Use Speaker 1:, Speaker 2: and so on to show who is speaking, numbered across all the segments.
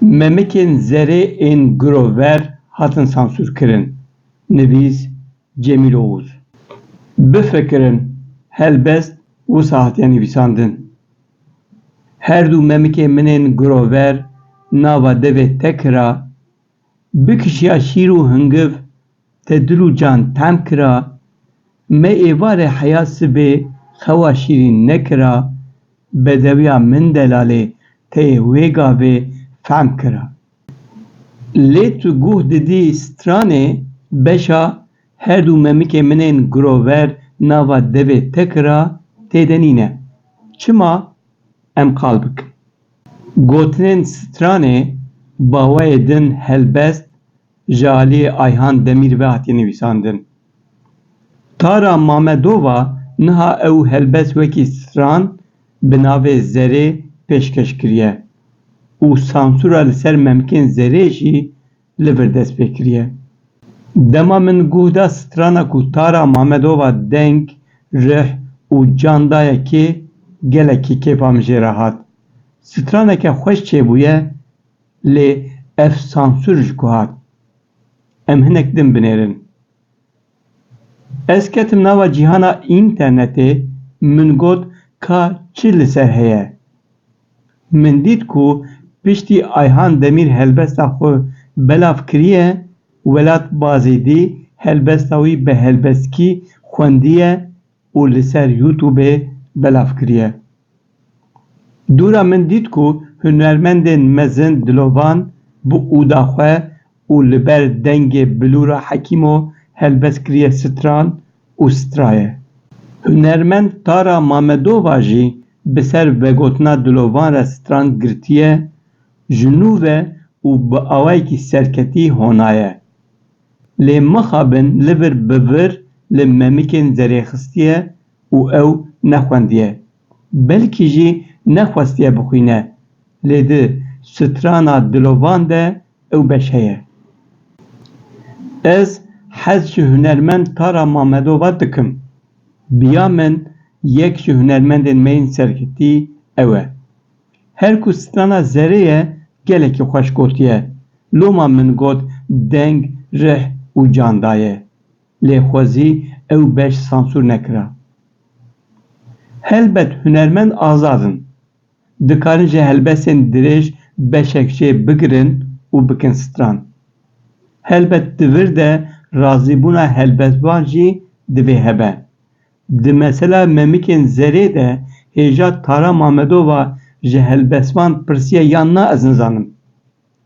Speaker 1: Memekên zerê ên girover hatin sansûrkirin. Nivîs Cemîl Oğuz. Bifikirin, helbest wisa hatiye nivîsandin. Her du memekê min ên girover nava devê te kira, bikişiya şîr û hingiv te dil û can tem kira, me êvarê heya sibê xewa şîrîn nekira, bedewiya min delalê teyê wê gavê fehm kira. Lê tu guh didî stranê beşa her du memekê min ên girover nava devê te kira têde nîne. Çima? Em qal bikin. Gotinên stranê bawayê din helbest ji aliyê Ayhan Demîr ve hatiye nivîsandin. Tara Mamedova niha ew helbest wekî stran bi navê Zerê pêşkeş kiriye û sansûra li ser memekên zerê jî li vir dest pê kiriye. Dema min guh da strana ku Tara Mamedova deng, rih û can dayekê gelekî kêfa min jê re hat. Straneke xweş çêbûye lê ev sansûr ji ku hat. Em hinek din binêrin. Ez ketim nava cîhana înternetê min got ka çi li ser heye. Min dît ku piştî Ayhan Demîr helbesta xwe belav kiriye, welat Bazêdî helbesta wî bi helbestkî xwendiye û li ser YouTubeê belav kiriye. Dûra min dît ku hunermendên mezin dilovan bi ûda xwe û li ber dengê Bilûra Hekîmo helbest kiriye stran û straye. Hunermend Tara Mamedova jî bi ser vegotina dilovan re stran girtiye, ji nû ve û bi awayekî serketî honaye. Lê mixabin li vir bi vir li memekên zerê xistiye û ew nexwendiye. Belkî jî nexwestiye bixwîne, lê di strana dilovan de ew beş heye. Ez hez ji hunermend Tara Mamedova dikim. Biya min yek ji hunermendên me yên serketî ew e. Her ku strana zerê ye gelekî xweş gotiye. Loma min got deng, rih û can daye. Lê xwezî ew beş sansûr nekira. Helbet hunermend azadin. Dikarin ji helbestên dirêj beşek jê bigirin û bikin stran. Helbet di vir de razîbûna helbestvan jî divê hebe. Di mesela memekên zerê de hêja Tara Mamedova ji helbestvan pirsiye yan na ez nizanim.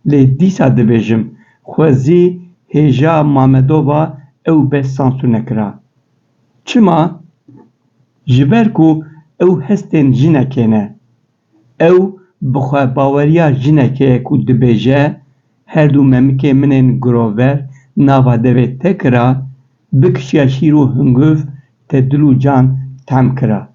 Speaker 1: Lê dîsa dibêjim xwezî hêja Mamedova ew beş sansûr nekira. Çima? Ji ber ku ew hestên jinekê ne. Ew bi xwebaweriya jinekê ye ku dibêje her du memekê min ên girover nava devê te kira, bikişiya şîr û hingiv te dil û can tem kira.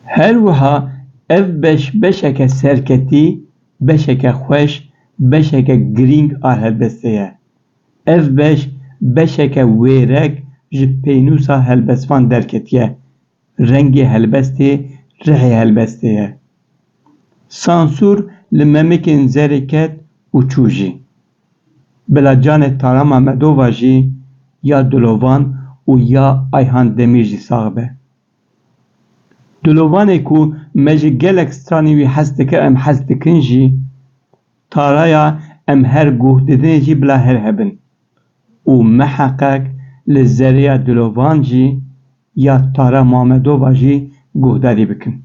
Speaker 1: Her wiha ev beş beşeke serketî, beşeke xweş, beşeke girîng a helbestê ye. Ev beş beşeke wêrek ji pênûsa helbestvan derketiye. Rengê helbestê, rihê helbestê ye. Sansûr li memekên zerê ket û çû jî. Bila canê Tara Mamedova jî ya dilovan û ya Ayhan Demîr jî sax be. Dilovanê ku me ji gelek stranê wî hez dike em hez dikin jî, Taraya em her guh didinê jî bila her hebin. û miheqek li zerêya dilovan jî ya Tara Mamedova jî guhdarî bikin.